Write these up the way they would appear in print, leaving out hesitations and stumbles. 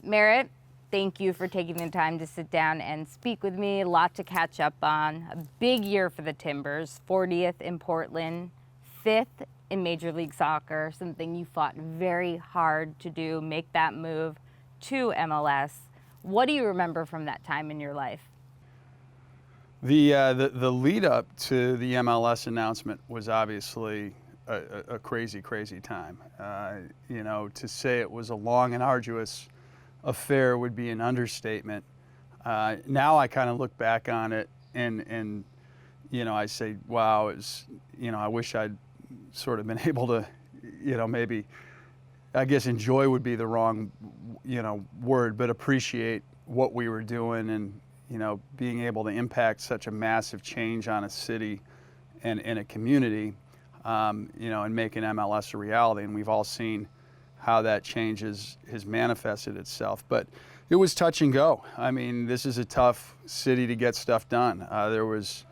Merritt, thank you for taking the time to sit down and speak with me. A lot to catch up on. A big year for the Timbers, 40th in Portland, 5th in Major League Soccer, something you fought very hard to do, make that move to MLS. What do you remember from that time in your life? The lead up to the MLS announcement was obviously a crazy time. To say it was a long and arduous affair would be an understatement. Now I kind of look back on it and I say, wow, I wish I'd sort of been able to, maybe, I guess enjoy would be the wrong, word, but appreciate what we were doing and, being able to impact such a massive change on a city and a community, and making MLS a reality. And we've all seen how that change has manifested itself. But it was touch and go. I mean, this is a tough city to get stuff done. There was,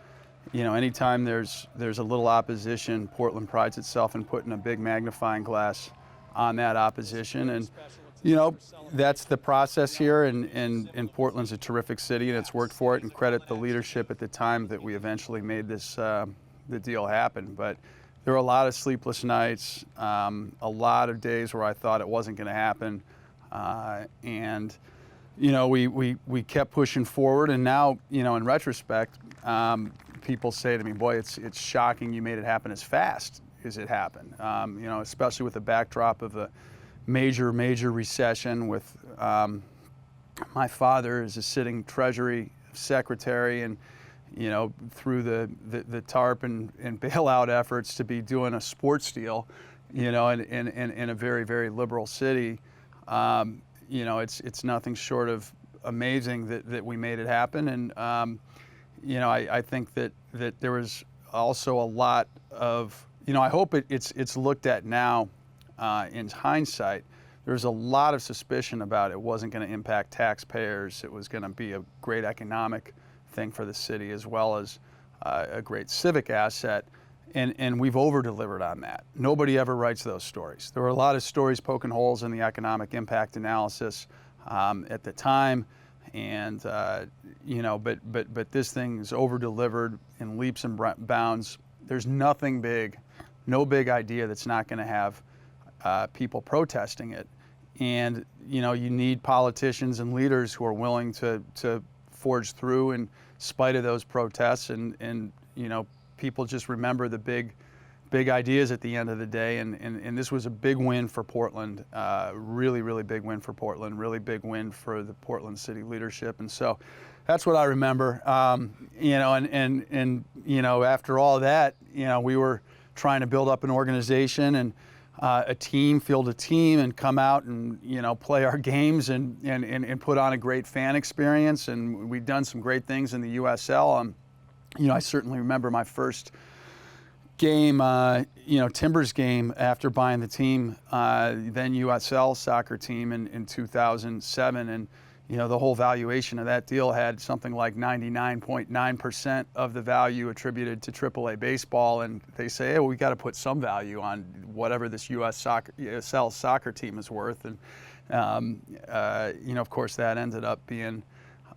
anytime there's a little opposition, Portland prides itself in putting a big magnifying glass on that opposition. And that's the process here, and Portland's a terrific city, and it's worked for it, and credit the leadership at the time that we eventually made this the deal happen. But there were a lot of sleepless nights, a lot of days where I thought it wasn't going to happen, and we kept pushing forward. And now, in retrospect, people say to me, "Boy, it's shocking you made it happen as fast as it happened." Especially with the backdrop of a major recession, with my father is a sitting Treasury Secretary, and through the TARP and bailout efforts to be doing a sports deal, in a very liberal city. It's nothing short of amazing that we made it happen. And I think that there was also a lot of, I hope it's looked at now in hindsight. There's a lot of suspicion about it wasn't going to impact taxpayers. It was going to be a great economic thing for the city, as well as a great civic asset. And we've over-delivered on that. Nobody ever writes those stories. There were a lot of stories poking holes in the economic impact analysis at the time. And, but this thing's over-delivered in leaps and bounds. There's nothing big, no big idea that's not going to have people protesting it. And, you need politicians and leaders who are willing to forge through in spite of those protests. And people just remember the big ideas at the end of the day. And this was a big win for Portland, really big win for Portland, really big win for the Portland city leadership. And so that's what I remember. After all that, we were trying to build up an organization and a team, field a team, and come out and play our games and put on a great fan experience. And we've done some great things in the USL. I certainly remember my first game, Timbers game after buying the team, then USL soccer team in 2007. And the whole valuation of that deal had something like 99.9% of the value attributed to AAA baseball. And they say, hey, well, we got to put some value on whatever this USL soccer team is worth. And, of course, that ended up being,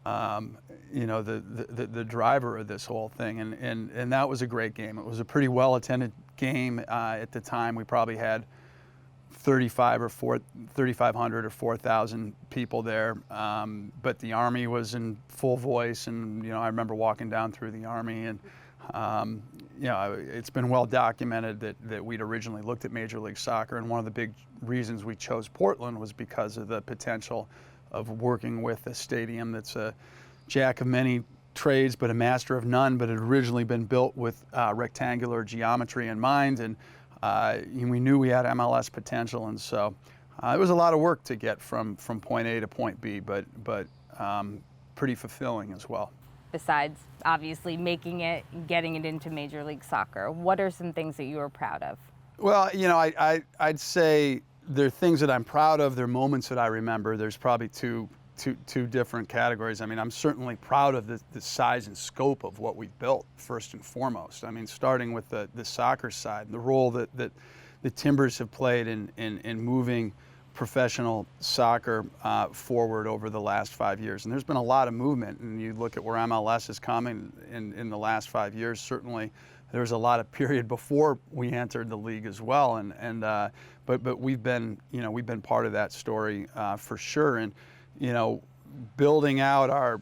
the driver of this whole thing. And that was a great game. It was a pretty well-attended game at the time. We probably had 3,500 or 4,000 people there, but the Army was in full voice, and I remember walking down through the Army, and it's been well documented that we'd originally looked at Major League Soccer, and one of the big reasons we chose Portland was because of the potential of working with a stadium that's a jack of many trades but a master of none, but it had originally been built with rectangular geometry in mind, and we knew we had MLS potential. And so it was a lot of work to get from point A to point B, but pretty fulfilling as well. Besides obviously making it, getting it into Major League Soccer, what are some things that you were proud of? Well, I'd say there are things that I'm proud of. There are moments that I remember. There's probably two different categories. I mean, I'm certainly proud of the size and scope of what we've built, first and foremost. I mean, starting with the soccer side, the role that the Timbers have played in moving professional soccer forward over the last 5 years. And there's been a lot of movement, and you look at where MLS is coming in the last 5 years. Certainly there was a lot of period before we entered the league as well, but we've been part of that story for sure. And building out our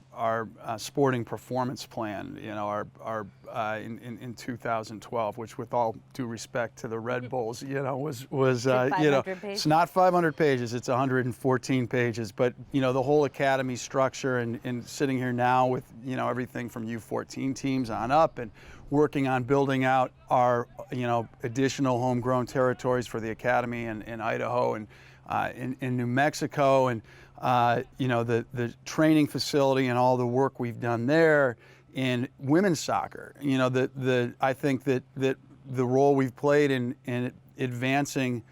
sporting performance plan, in 2012, which, with all due respect to the Red Bulls, was it's not 500 pages, it's 114 pages. But the whole academy structure, and sitting here now with everything from U14 teams on up, and working on building out our additional homegrown territories for the academy in Idaho and in New Mexico, and the training facility and all the work we've done there in women's soccer. I think that the role we've played in advancing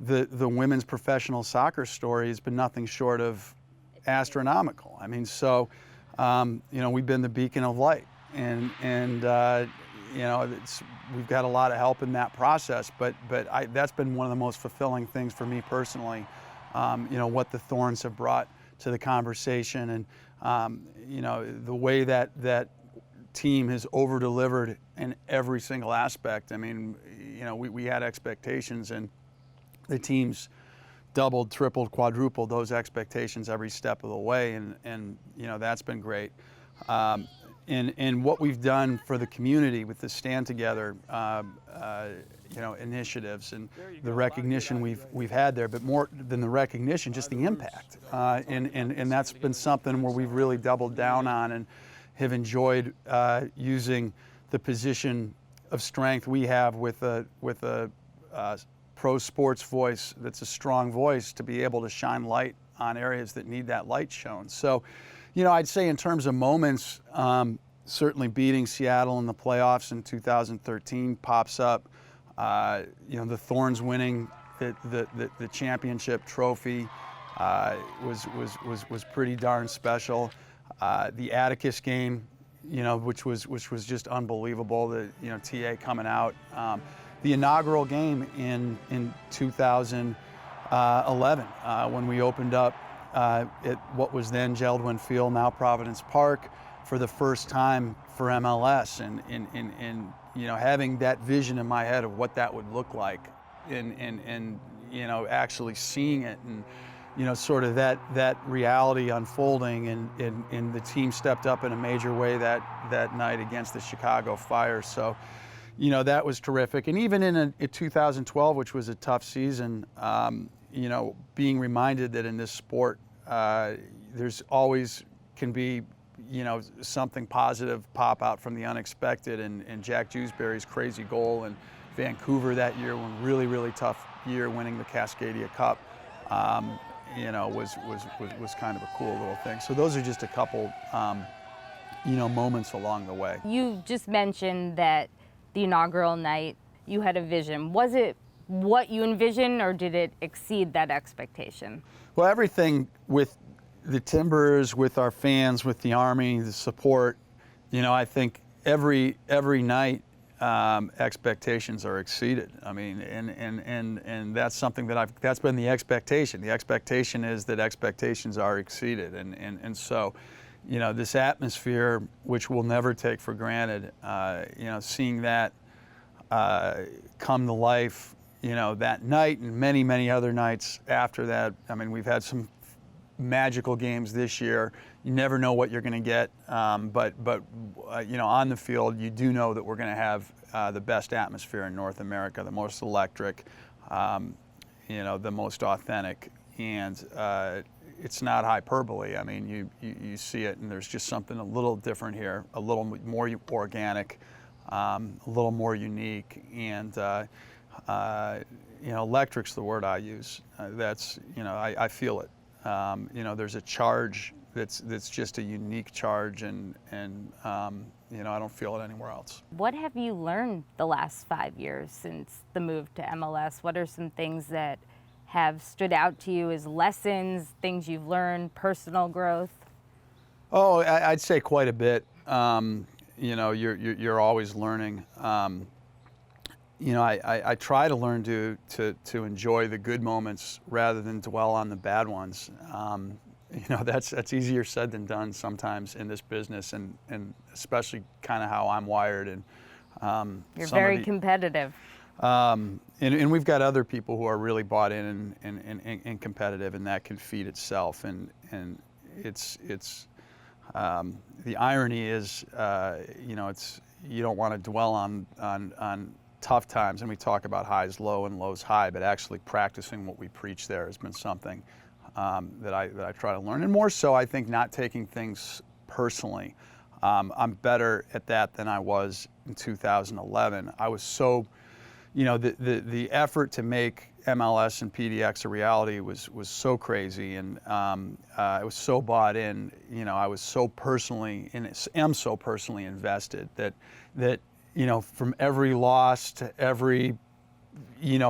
the women's professional soccer story has been nothing short of astronomical. I mean, so we've been the beacon of light, and we've got a lot of help in that process. But that's been one of the most fulfilling things for me personally. What the Thorns have brought to the conversation, and the way that team has over-delivered in every single aspect. I mean, we had expectations, and the team's doubled, tripled, quadrupled those expectations every step of the way, and that's been great. And what we've done for the community with the Stand Together initiatives, and the recognition we've had there, but more than the recognition, just the impact. And that's been something where we've really doubled down on, and have enjoyed using the position of strength we have with a pro sports voice that's a strong voice, to be able to shine light on areas that need that light shown. So, I'd say in terms of moments, certainly beating Seattle in the playoffs in 2013 pops up. The Thorns winning the championship trophy was pretty darn special. The Atticus game, which was just unbelievable. The TA coming out. The inaugural game in 2011 when we opened up at what was then Geldwin Field, now Providence Park, for the first time for MLS, and having that vision in my head of what that would look like, and actually seeing it, and sort of that reality unfolding, and the team stepped up in a major way that night against the Chicago Fire. So that was terrific. And even in 2012, which was a tough season, being reminded that in this sport there's always can be something positive pop out from the unexpected, and Jack Jewsbury's crazy goal in Vancouver that year, one really tough year, winning the Cascadia Cup, was kind of a cool little thing. So those are just a couple moments along the way. You just mentioned that the inaugural night you had a vision. Was it what you envisioned, or did it exceed that expectation? Well, everything with the Timbers, with our fans, with the Army, the support, I think every night expectations are exceeded. I mean, and that's something that's been the expectation. The expectation is that expectations are exceeded, and so, this atmosphere, which we'll never take for granted, seeing that come to life, that night and many other nights after that. I mean, we've had some magical games this year. You never know what you're going to get, but on the field, you do know that we're going to have the best atmosphere in North America, the most electric, the most authentic, and it's not hyperbole. I mean, you see it, and there's just something a little different here, a little more organic, a little more unique, and electric's the word I use. That's I feel it. There's a charge that's just a unique charge, and I don't feel it anywhere else. What have you learned the last 5 years since the move to MLS? What are some things that have stood out to you as lessons, things you've learned, personal growth? Oh, I'd say quite a bit. You're always learning. I try to learn to enjoy the good moments rather than dwell on the bad ones. That's easier said than done sometimes in this business, and especially kind of how I'm wired. And you're very competitive. And we've got other people who are really bought in and competitive, and that can feed itself. And it's the irony is, you don't want to dwell on tough times, and we talk about highs low and lows high, but actually practicing what we preach there has been something that I try to learn, and more so I think not taking things personally. I'm better at that than I was in 2011. I was so, the effort to make MLS and PDX a reality was so crazy, and I was so bought in. I was so personally, am so personally invested that from every loss to every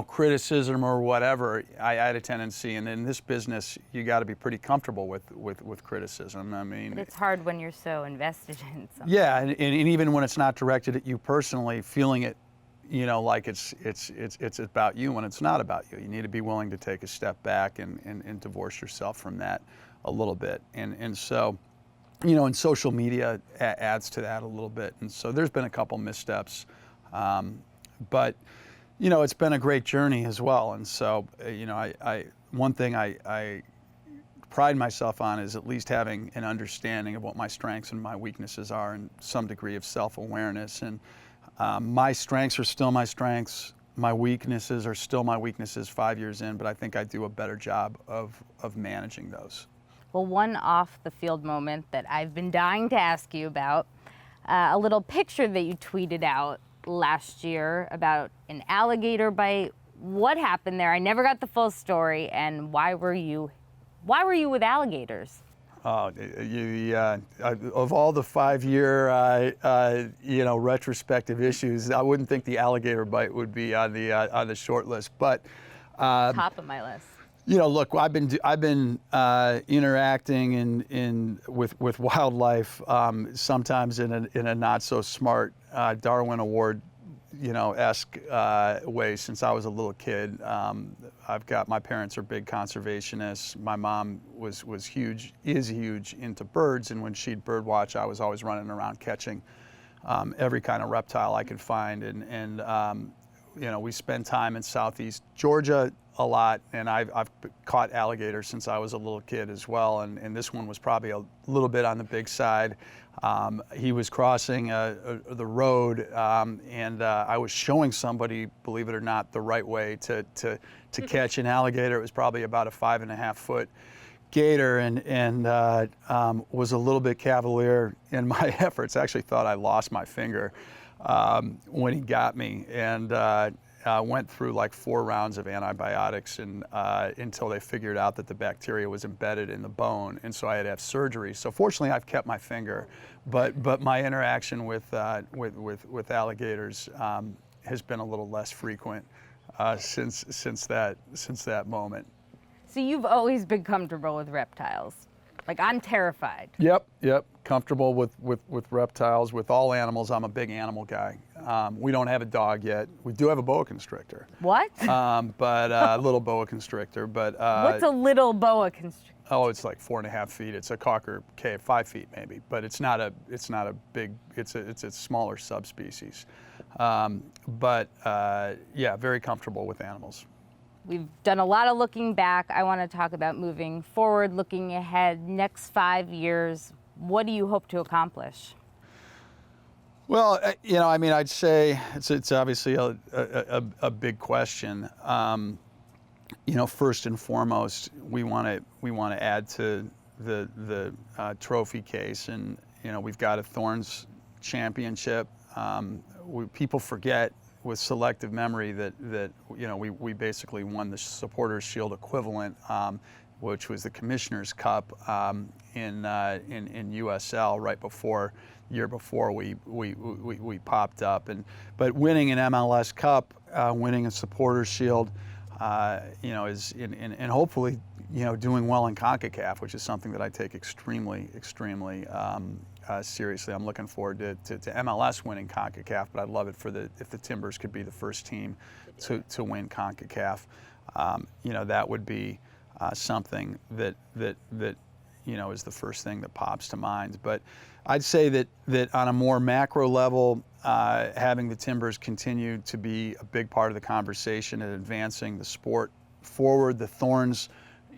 criticism or whatever, I had a tendency, and in this business, you got to be pretty comfortable with criticism. I mean, but it's hard when you're so invested in something. Yeah, and even when it's not directed at you personally, feeling it, like it's about you when it's not about you. You need to be willing to take a step back and divorce yourself from that a little bit. And so, and social media adds to that a little bit. And so there's been a couple missteps, but it's been a great journey as well. And so, one thing I pride myself on is at least having an understanding of what my strengths and my weaknesses are, and some degree of self-awareness. And my strengths are still my strengths. My weaknesses are still my weaknesses 5 years in, but I think I do a better job of managing those. Well, one off-the-field moment that I've been dying to ask you about, a little picture that you tweeted out last year about an alligator bite. What happened there? I never got the full story, and why were you with alligators? Of all the 5-year, retrospective issues, I wouldn't think the alligator bite would be on the short list. But top of my list. Look, I've been interacting with wildlife, sometimes in a not so smart Darwin Award esque way since I was a little kid. My parents are big conservationists. My mom is huge into birds, and when she'd bird watch, I was always running around catching every kind of reptile I could find. And we spend time in Southeast Georgia a lot, and I've caught alligators since I was a little kid as well. And this one was probably a little bit on the big side. He was crossing the road, and I was showing somebody, believe it or not, the right way to catch an alligator. It was probably about a 5.5-foot gator, and was a little bit cavalier in my efforts. I actually thought I lost my finger when he got me, and went through like 4 rounds of antibiotics until they figured out that the bacteria was embedded in the bone, and so I had to have surgery. So fortunately, I've kept my finger, but my interaction with alligators has been a little less frequent since that moment. So you've always been comfortable with reptiles. Like, I'm terrified. Yep. Comfortable with reptiles, with all animals. I'm a big animal guy. We don't have a dog yet. We do have a boa constrictor. What? But a little boa constrictor. But what's a little boa constrictor? Oh, it's like 4.5 feet. It's a cocker cave, 5 feet maybe. But it's not a big. It's a smaller subspecies. Yeah, very comfortable with animals. We've done a lot of looking back. I want to talk about moving forward, looking ahead, next 5 years. What do you hope to accomplish? Well, I'd say it's obviously a big question. First and foremost, we want to add to the trophy case, and we've got a Thorns Championship. People forget with selective memory that we basically won the Supporters Shield equivalent, which was the Commissioner's Cup in USL right before year before we popped up, but winning an MLS Cup, winning a Supporters Shield, is and hopefully doing well in CONCACAF, which is something that I take extremely seriously. I'm looking forward to MLS winning CONCACAF, but I'd love it if the Timbers could be the first team to win CONCACAF. You know, that would be something that you know, is the first thing that pops to mind. But I'd say that on a more macro level, having the Timbers continue to be a big part of the conversation and advancing the sport forward, the Thorns,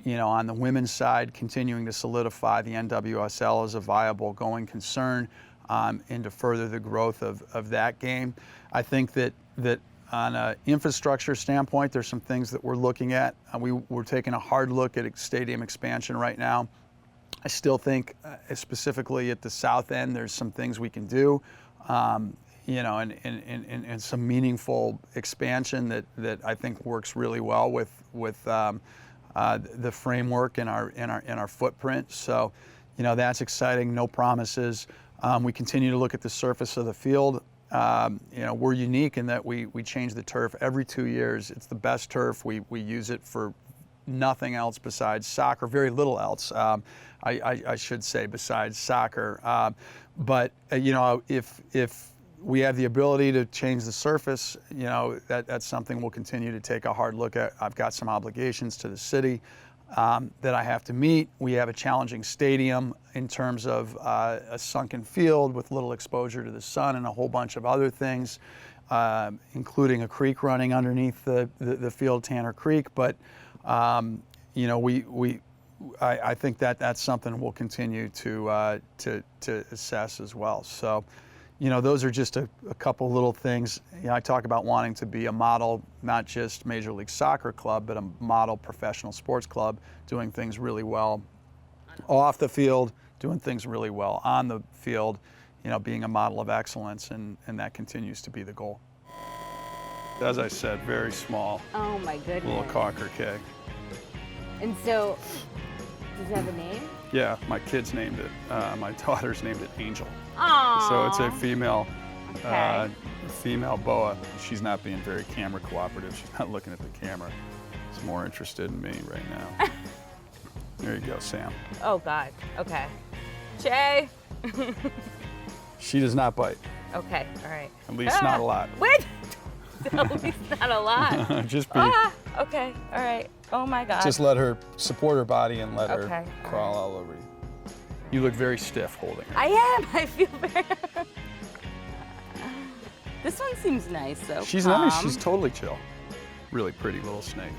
you know, on the women's side, continuing to solidify the NWSL as a viable going concern, and to further the growth of that game. I think that on an infrastructure standpoint, there's some things that we're looking at. We're taking a hard look at stadium expansion right now. I still think, specifically at the south end, there's some things we can do, you know, and some meaningful expansion that I think works really well with the framework in our footprint. So, you know, that's exciting. No promises. We continue to look at the surface of the field. You know, we're unique in that we change the turf every 2 years. It's the best turf. We use it for nothing else besides soccer, very little else, I should say, besides soccer. But you know, if we have the ability to change the surface, you know, that's something we'll continue to take a hard look at. I've got some obligations to the city that I have to meet. We have a challenging stadium in terms of a sunken field with little exposure to the sun and a whole bunch of other things, including a creek running underneath the field, Tanner Creek. But you know, I think that's something we'll continue to assess as well. So, you know, those are just a couple little things. You know, I talk about wanting to be a model, not just Major League Soccer club, but a model professional sports club, doing things really well off the field, doing things really well on the field, you know, being a model of excellence, and that continues to be the goal. As I said, very small. Oh my goodness. Little cocker keg. And so, does it have a name? Yeah, my kids named it. My daughter's named it Angel. Aww. So it's a female, Okay. female boa. She's not being very camera cooperative. She's not looking at the camera. She's more interested in me right now. There you go, Sam. Oh God. Okay. Jay. She does not bite. Okay. All right. At least not a lot. Wait. At least not a lot. Just be. Okay. All right. Oh my God. Just let her support her body and let Okay, her all crawl all over you. You look very stiff holding her. I am. I feel very. This one seems nice though. She's Calm. nice. She's totally chill. Really pretty little snake.